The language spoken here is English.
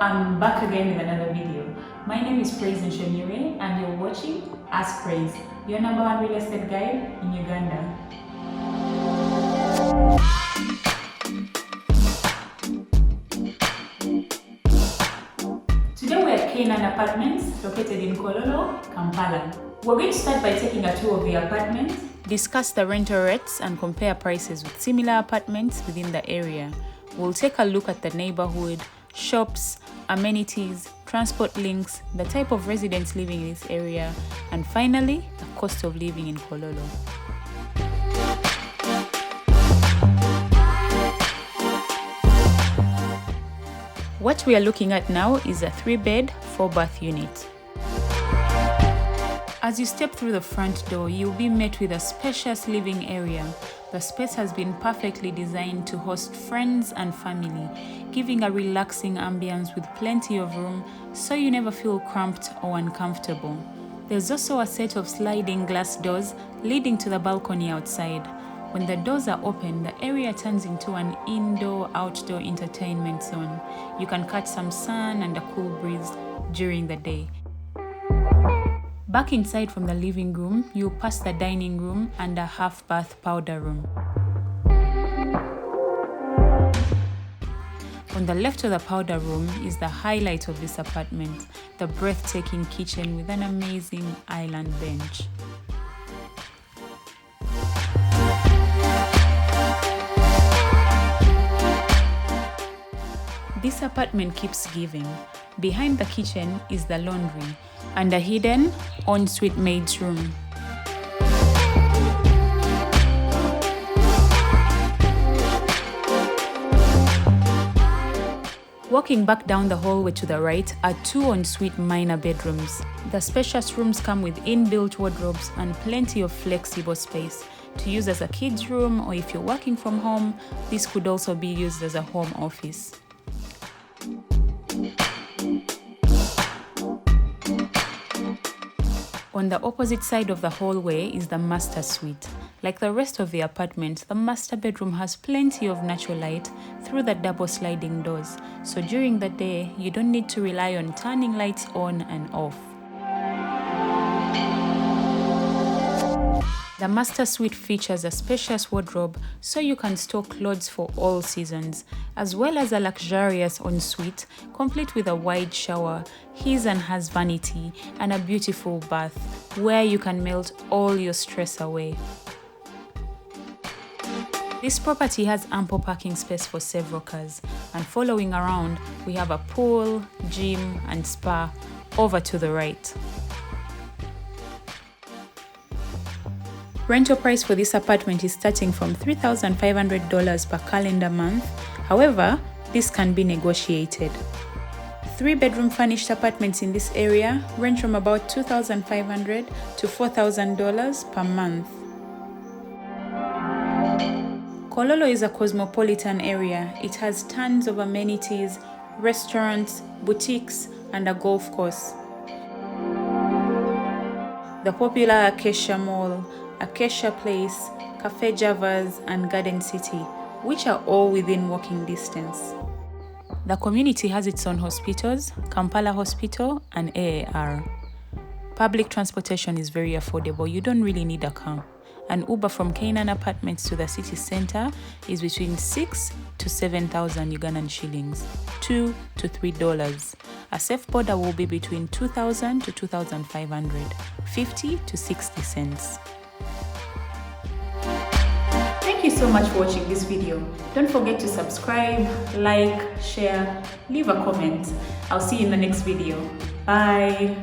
I'm back again with another video. My name is Praise Nshonire and you're watching Ask Praise, your number one real estate guide in Uganda. Today we're at Canaan Apartments, located in Kololo, Kampala. We're going to start by taking a tour of the apartment, discuss the rental rates and compare prices with similar apartments within the area. We'll take a look at the neighborhood, shops, amenities, transport links, the type of residents living in this area, and finally, the cost of living in Kololo. What we are looking at now is a 3-bed, 4-bath unit. As you step through the front door, you'll be met with a spacious living area. The space has been perfectly designed to host friends and family, giving a relaxing ambience with plenty of room so you never feel cramped or uncomfortable. There's also a set of sliding glass doors leading to the balcony outside. When the doors are open, the area turns into an indoor-outdoor entertainment zone. You can catch some sun and a cool breeze during the day. Back inside from the living room, you'll pass the dining room and a half-bath powder room. On the left of the powder room is the highlight of this apartment, the breathtaking kitchen with an amazing island bench. This apartment keeps giving. Behind the kitchen is the laundry and a hidden ensuite maid's room. Walking back down the hallway to the right are 2 ensuite minor bedrooms. The spacious rooms come with inbuilt wardrobes and plenty of flexible space to use as a kid's room, or if you're working from home, this could also be used as a home office. On the opposite side of the hallway is the master suite. Like the rest of the apartment, the master bedroom has plenty of natural light through the double sliding doors, so during the day, you don't need to rely on turning lights on and off. The master suite features a spacious wardrobe so you can store clothes for all seasons, as well as a luxurious ensuite complete with a wide shower, his and hers vanity, and a beautiful bath where you can melt all your stress away. This property has ample parking space for several cars, and following around, we have a pool, gym, and spa over to the right. Rental price for this apartment is starting from $3,500 per calendar month. However, this can be negotiated. 3-bedroom furnished apartments in this area range from about $2,500 to $4,000 per month. Kololo is a cosmopolitan area. It has tons of amenities, restaurants, boutiques, and a golf course. The popular Acacia Mall, Acacia Place, Cafe Javas, and Garden City, which are all within walking distance. The community has its own hospitals, Kampala Hospital and AAR. Public transportation is very affordable. You don't really need a car. An Uber from Canaan Apartments to the city center is between 6 to 7,000 Ugandan shillings, $2 to $3. A safe border will be between 2,000 to 2,500, 50 to 60 cents. Thank you so much for watching this video. Don't forget to subscribe, like, share, leave a comment. I'll see you in the next video. Bye.